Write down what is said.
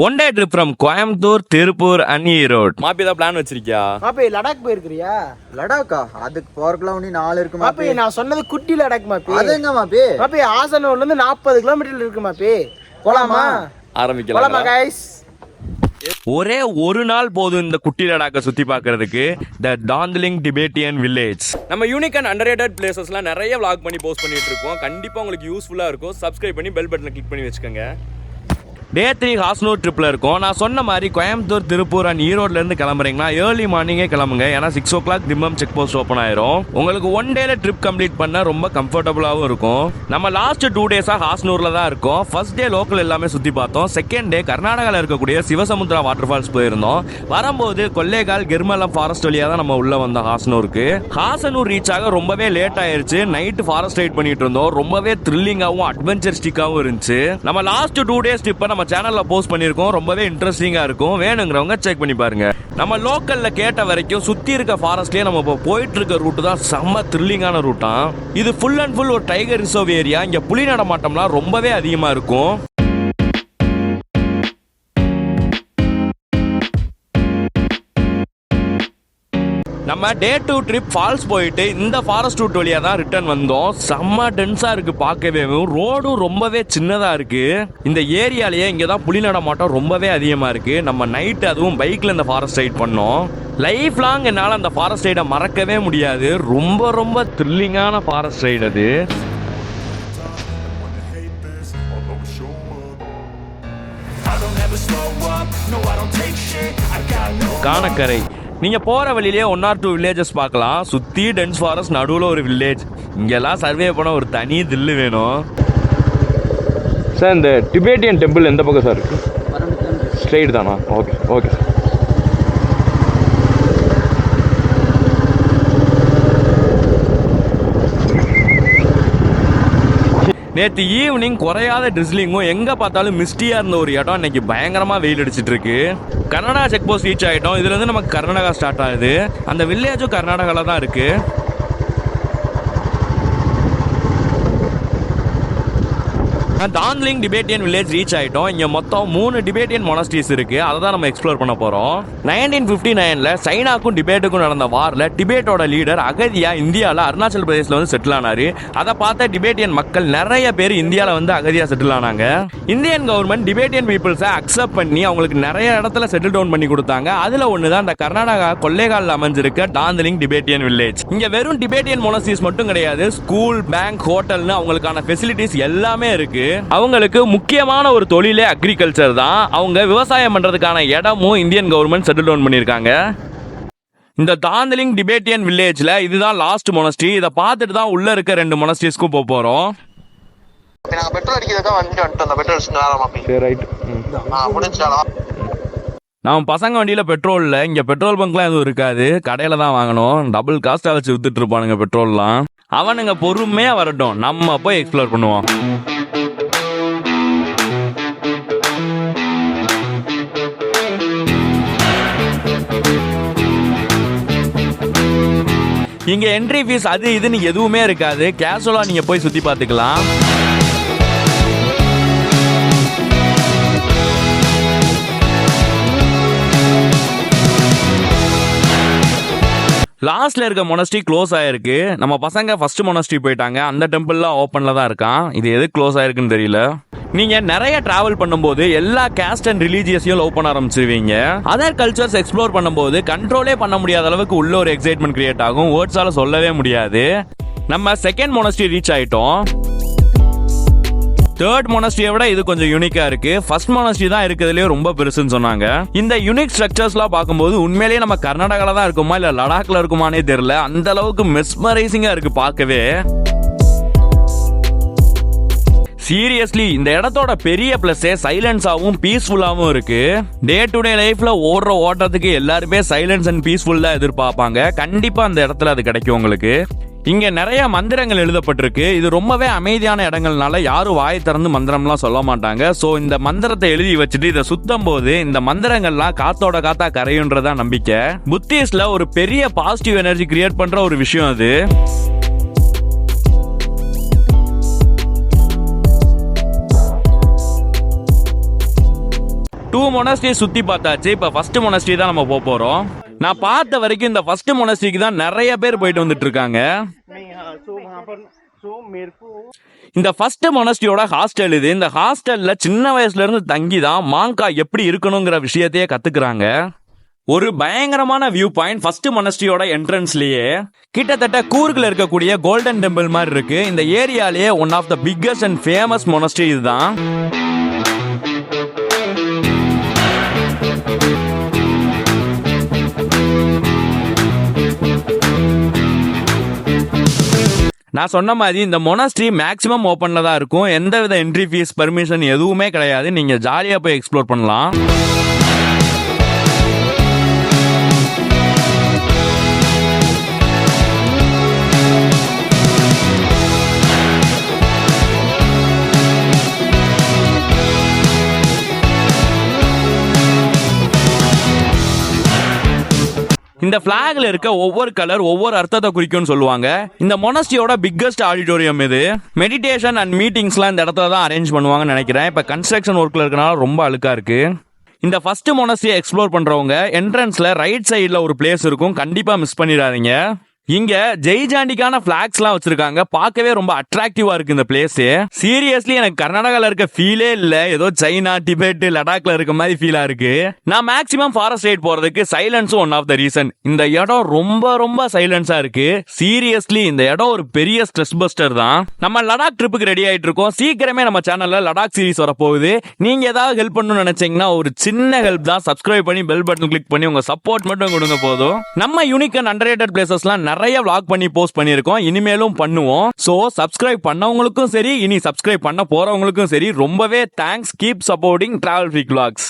One day trip from Coimbatore, Tiruppur and Erode. மாப்பி ஏதாவது plan வச்சிருக்கியா? மாப்பி லடாக் போயிருக்கிறியா? லடாக்கா? அதுக்கு போறதுக்குலாம் ஒண்ணு 4 இருக்கு மாப்பி. நான் சொன்னது குட்டி லடாக் மாப்பி. அது எங்க மாப்பி? மாப்பி ஆசனூர்ல இருந்து 40 கிலோமீட்டர் இருக்கு மாப்பி. போலாமா? ஆரம்பிக்கலாம். போலாமா கைஸ்? ஒரே ஒரு நாள் போதும் இந்த குட்டி லடாக்கை சுத்தி பார்க்கிறதுக்கு. த டார்ஜிலிங் டிபேட்டியன் வில்லேஜ். நம்ம யூனிக் அண்ட் அண்டர்ரேட்டட் பிளேசஸ்லாம் நிறைய vlog பண்ணி போஸ்ட் பண்ணிட்டு இருக்கோம். கண்டிப்பா உங்களுக்கு யூஸ்ஃபுல்லா இருக்கும். சப்ஸ்கிரைப் பண்ணி பெல் பட்டனை கிளிக் பண்ணி வச்சுக்கோங்க. டே 3 ஹாஸ்னூர் ட்ரிப்பில் இருக்கும். நான் சொன்ன மாதிரி கோயம்புத்தூர், திருப்பூர் அண்ட் ஈரோட்லேருந்து கிளம்புறீங்கன்னா ஏர்லி மார்னிங்கே கிளம்புங்க. ஏன்னா 6 o'clock Thimbam check post open ஆயிரும். உங்களுக்கு ஒன் டேல ட்ரிப் கம்ப்ளீட் பண்ண ரொம்ப கம்ஃபர்டபுளாகவும் இருக்கும். நம்ம லாஸ்ட் 2 டேஸாக ஹாஸ்னூரில் தான் இருக்கோம். ஃபர்ஸ்ட் டே லோக்கல் எல்லாமே சுற்றி பார்த்தோம். செகண்ட் டே கர்நாடகாவில் இருக்கக்கூடிய சிவசமுத்திரா வாட்டர் ஃபால்ஸ் போயிருந்தோம். வரும்போது கொல்லேகால், கெர்மலம் ஃபாரஸ்ட் வழியாக தான் நம்ம உள்ள வந்தோம் ஹாஸ்னூருக்கு. ஹாசனூர் ரீச் ஆக ரொம்பவே லேட் ஆயிருச்சு. நைட்டு ஃபாரஸ்ட் ரைட் பண்ணிட்டு இருந்தோம். ரொம்பவே த்ரில்லிங்காகவும் அட்வென்ச்சரிஸ்டிக்காகவும் இருந்துச்சு. நம்ம லாஸ்ட் 2 டேஸ் ட்ரிப்பை நம்ம சேனல்ல போஸ்ட் பண்ணிருக்கோம். ரொம்பவே இன்ட்ரெஸ்டிங்கா இருக்கும். வேணுங்கிறவங்க செக் பண்ணி பாருங்க. நம்ம லோக்கல்ல கேட்ட வரைக்கும் சுத்தி இருக்க ஃபாரஸ்ட்லயே நம்ம இப்போ போயிட்டு இருக்க ரூட் தான் செம்ம த்ரில்லிங்கான ரூட்டா. இது ஃபுல் அண்ட் ஃபுல் ஒரு டைகர் ரிசர்வ் ஏரியா. இங்க புலி நடமாட்டம்லாம் ரொம்பவே அதிகமா இருக்கும். நம்ம டே 2 ட்ரிப் ஃபால்ஸ் போயிட்டு இந்த ஃபாரஸ்ட் ரூட் வழியா தான் ரிட்டர்ன் வந்தோம். செம்ம டென்ஸா இருக்கு பார்க்கவே. ரோடும் ரொம்பவே சின்னதா இருக்கு. இந்த ஏரியாலேயே இங்க தான் புலி நடமாட்டம் ரொம்பவே அதிகமா இருக்கு. நம்ம நைட் அதுவும் பைக்ல இந்த ஃபாரஸ்ட் ரைட் பண்ணோம். லைஃப் லாங் என்னால் அந்த ஃபாரஸ்ட் ரைடை மறக்கவே முடியாது. ரொம்ப ரொம்ப த்ரில்லிங்கான ஃபாரஸ்ட் ரைடு அது. காணக்கரை நீங்க போற வழியிலேயே 1 or 2 வில்லேஜஸ் பார்க்கலாம். சுத்தி டென்ஸ் ஃபாரஸ்ட், நடுவில் ஒரு வில்லேஜ். இங்கெல்லாம் சர்வே பண்ண ஒரு தனி தில்லு வேணும். சார் இந்த டிபேட்டியன் டெம்பிள் எந்த பக்கம் சார் இருக்கு? ஸ்ட்ரெயிட் தானா? Okay okay sir. நேற்று ஈவினிங் குறையாத ட்ரிஸ்லிங்கும் எங்கே பார்த்தாலும் மிஸ்டியாக இருந்த ஒரு இடம் இன்னைக்கு பயங்கரமாக வெயில் அடிச்சிட்டு இருக்கு. கர்நாடகா செக் போஸ்ட் ரீச் ஆகிட்டோம். இதுலேருந்து நமக்கு கர்நாடகா ஸ்டார்ட் ஆகுது. அந்த வில்லேஜும் கர்நாடகாவில் தான் இருக்குது. டார்ஜிலிங் டிபேட்டியன் வில்லேஜ் ரீச் ஆயிட்டோம். இங்க மொத்தம் 3 டிபேட்டியன் மொனஸ்ட்ரீஸ் இருக்கு. அதை தான் நம்ம எக்ஸ்ப்ளோர் பண்ண போறோம். 1959ல சைனாக்கும் டிபேட்டுக்கும் நடந்த வார்ல டிபேட்டோட லீடர் அகதியா இந்தியாவில் அருணாச்சல் பிரதேஷ்ல வந்து செட்டில் ஆனாரு. அதை பார்த்த டிபேட்டியன் மக்கள் நிறைய பேர் இந்தியாவில் வந்து அகதியா செட்டில் ஆனாங்க. இந்தியன் கவர்மெண்ட் டிபேட்டியன் பீப்புள்ஸை அக்செப்ட் பண்ணி அவங்களுக்கு நிறைய இடத்துல செட்டில் டவுன் பண்ணி கொடுத்தாங்க. அதுல ஒண்ணுதான் இந்த கர்நாடகா கொல்லேகால் அமைஞ்சிருக்க டார்ஜிலிங் டிபேட்டியன் வில்லேஜ். இங்க வெறும் டிபேட்டியன் மொனஸ்ட்ரீஸ் மட்டும் கிடையாது. ஸ்கூல், பேங்க், ஹோட்டல்னு அவங்களுக்கான ஃபெசிலிட்டிஸ் எல்லாமே இருக்கு. அவங்களுக்கு முக்கியமான ஒரு தொழிலே அக்ரிகல்ச்சர் தான். அவங்க விவசாயம் பண்றதுக்கான இடமும் இந்தியன் கவர்மெண்ட் செட்டில் டவுன் பண்ணிருக்காங்க. இந்த டார்ஜிலிங் டிபேட்டியன் வில்லேஜ்ல இதுதான் லாஸ்ட் மொனஸ்ட்ரி. இதை பார்த்துட்டு தான் உள்ள இருக்க 2 மொனஸ்ட்ரீஸ்க்கும் போக போறோம். நாங்க பெட்ரோல் அடிக்கிறதுக்காக வந்துட்டோம். அந்த பெட்ரோல் சரி ரைட். முடிஞ்சாலும் நம்ம பசங்க வண்டியில பெட்ரோல் இல்லை. இங்க பெட்ரோல் பங்க்லாம் எதுவும் இருக்காது. கடையில தான் வாங்கணும். டபுள் காஸ்டா வச்சு வித்துட்டு இருப்பானுங்க பெட்ரோல்லாம். அவனுங்க பொறுமையா வரட்டும், நம்ம போய் எக்ஸ்ப்ளோர் பண்ணுவோம். இங்க என்ட்ரி ஃபீஸ் அது இதுன்னு எதுவுமே இருக்காது. கேஷுவலா நீங்க போய் சுத்தி பார்த்துக்கலாம். லாஸ்ட்ல இருக்க மொனஸ்ட்ரி க்ளோஸ் ஆயிருக்கு. நம்ம பசங்க ஃபர்ஸ்ட் மொனஸ்ட்ரி போயிட்டாங்க. அந்த டெம்பிள்லாம் ஓப்பன்ல தான் இருக்கான். இது எது க்ளோஸ் ஆயிருக்குன்னு தெரியல. நீங்க நிறைய டிராவல் பண்ணும்போது எல்லா கேஸ்ட் அண்ட் ரிலீஜியஸையும் லவ் பண்ண ஆரம்பிச்சிருவீங்க. அதர் கல்ச்சர்ஸ் எக்ஸ்ப்ளோர் பண்ணும்போது கண்ட்ரோலே பண்ண முடியாத அளவுக்கு உள்ள ஒரு எக்ஸைட்மெண்ட் கிரியேட் ஆகும். வேர்ட்ஸால சொல்லவே முடியாது. நம்ம செகண்ட் மொனஸ்ட்ரி ரீச் ஆயிட்டோம். தேர்ட் மொனஸ்ட்ரியை விட இது கொஞ்சம் யூனிக்கா இருக்கு. ஃபர்ஸ்ட் மொனஸ்ட்ரி தான் இருக்கிறதுலயே ரொம்ப பெருசுன்னு சொன்னாங்க. இந்த யூனிக் ஸ்ட்ரக்சர்ஸ்லாம் பார்க்கும்போது உண்மையிலேயே நம்ம கர்நாடகால தான் இருக்குமா இல்ல லடாக்ல இருக்குமானே தெரியல. அந்த அளவுக்கு மெஸ்மரைசிங்கா இருக்கு பார்க்கவே. சீரியஸ்லி இந்த இடத்தோட பெரிய பிளஸே சைலன்ஸாவும் பீஸ்ஃபுல்லாவும் இருக்கு. டே டு டே லைஃப்ல ஓடுற ஓட்டத்துக்கு எல்லாருமே சைலன்ஸ் அண்ட் பீஸ்ஃபுல் தான் எதிர்பார்ப்பாங்க. கண்டிப்பா அந்த இடத்துல அது கிடைக்கும் உங்களுக்கு. இங்க நிறைய மந்திரங்கள் எழுதப்பட்டிருக்கு. இது ரொம்பவே அமைதியான இடங்கள்னால யாரும் வாய் திறந்து மந்திரம்லாம் சொல்ல மாட்டாங்க. சோ இந்த மந்திரத்தை எழுதி வச்சுட்டு இதை சுத்தம் போது இந்த மந்திரங்கள்லாம் காத்தோட காத்தா கரையுன்றதா நம்பிக்கை. புத்திஸ்ட்ல ஒரு பெரிய பாசிட்டிவ் எனர்ஜி கிரியேட் பண்ற ஒரு விஷயம் அது. 2 மொனஸ்ட்ரி சுத்தி பார்த்தாச்சு. இப்ப ஃபர்ஸ்ட் மொனஸ்ட்ரி தான் நம்ம போறோம். நான் பார்த்த வரைக்கும் இந்த ஃபர்ஸ்ட் மொனஸ்ட்ரிக்கு தான் நிறைய பேர் போயிட்டு வந்துட்டு இருக்காங்க. இந்த ஃபர்ஸ்ட் மொனஸ்ட்ரியோட ஹாஸ்டல் இது. இந்த ஹாஸ்டல்ல சின்ன வயசுல இருந்து தங்கி தான் மாங்கா எப்படி இருக்கணுங்கிற விஷயத்தையே கத்துக்கிறாங்க. ஒரு பயங்கரமான வியூ பாயிண்ட் ஃபர்ஸ்ட் மொனஸ்ட்ரியோட என்ட்ரன்ஸ்லயே. கிட்டத்தட்ட கூர்க்ல இருக்கக்கூடிய கோல்டன் டெம்பிள் மாதிரி இருக்கு. இந்த ஏரியாலேயே one of the biggest and famous monastery இதுதான். நான் சொன்ன மாதிரி இந்த மொனஸ்ட்ரி மேக்ஸிமம் ஓப்பன்ல தான் இருக்கும். எந்தவித என்ட்ரி ஃபீஸ் பர்மிஷன் எதுவுமே கிடையாது. நீங்க ஜாலியா போய் எக்ஸ்ப்ளோர் பண்ணலாம். இந்த பிளாக்ல இருக்க ஒவ்வொரு கலர் ஒவ்வொரு அர்த்தத்தை குறிக்கும்னு சொல்லுவாங்க. இந்த மொனஸ்ட்ரியோட பிக்கஸ்ட் ஆடிட்டோரியம் இது. மெடிடேஷன் அண்ட் மீட்டிங்ஸ்லாம் இந்த இடத்துல தான் அரேஞ்ச் பண்ணுவாங்கன்னு நினைக்கிறேன். இப்ப கன்ஸ்ட்ரக்ஷன் ஒர்க்ல இருக்கனால ரொம்ப அழுக்கா இருக்கு. இந்த ஃபர்ஸ்ட் மொனஸ்ட்ரியை எக்ஸ்ப்ளோர் பண்றவங்க என்ட்ரன்ஸ்ல ரைட் சைடுல ஒரு பிளேஸ் இருக்கும், கண்டிப்பா மிஸ் பண்ணிடாதீங்க. இங்க ஜெய்ஜாண்டிக்கான பிளாக்ஸ்லாம் வச்சிருக்காங்க. பார்க்கவே ரொம்ப அட்ராக்டிவா இருக்கு இந்த பிளேஸ். சீரியஸ்லி எனக்கு கர்நாடகால இருக்க ஃபீலே இல்ல. ஏதோ சைனா, டிபெட், லடாக்ல இருக்க மாதிரி ஃபீலா இருக்கு. நான் மேக்ஸிமம் ஃபாரஸ்ட் ரைட் போறதுக்கு சைலன்ஸும் ஒன் ஆஃப் த ரீசன். இந்த இடம் ரொம்ப ரொம்ப சைலன்ஸா இருக்கு. சீரியஸ்லி இந்த இடம் ஒரு பெரிய ஸ்ட்ரெஸ் பஸ்டர் தான். நம்ம லடாக் ட்ரிப்புக்கு ரெடி ஆயிட்டு இருக்கோம். சீக்கிரமே நம்ம சேனல்ல லடாக் சீரிஸ் வரப்போகுது. நீங்க ஏதாவது ஹெல்ப் பண்ணணும்னு நினைச்சீங்கன்னா ஒரு சின்ன ஹெல்ப் தான். சப்ஸ்கிரைப் பண்ணி பெல் பட்டன் கிளிக் பண்ணி உங்க சப்போர்ட் மட்டும் கொடுங்க போதும். நம்ம யூனிக் அண்ட் அண்டர்ரேட்டட் பிளேசஸ்லாம் நிறைய vlog பண்ணி போஸ்ட் பண்ணியிருக்கோம். இனிமேலும் பண்ணுவோம். சோ சப்ஸ்கிரைப் பண்ணவங்களுக்கும் சரி, இனி சப்ஸ்கிரைப் பண்ண போறவங்களுக்கும் சரி ரொம்பவே thanks. Keep supporting travel freak vlogs.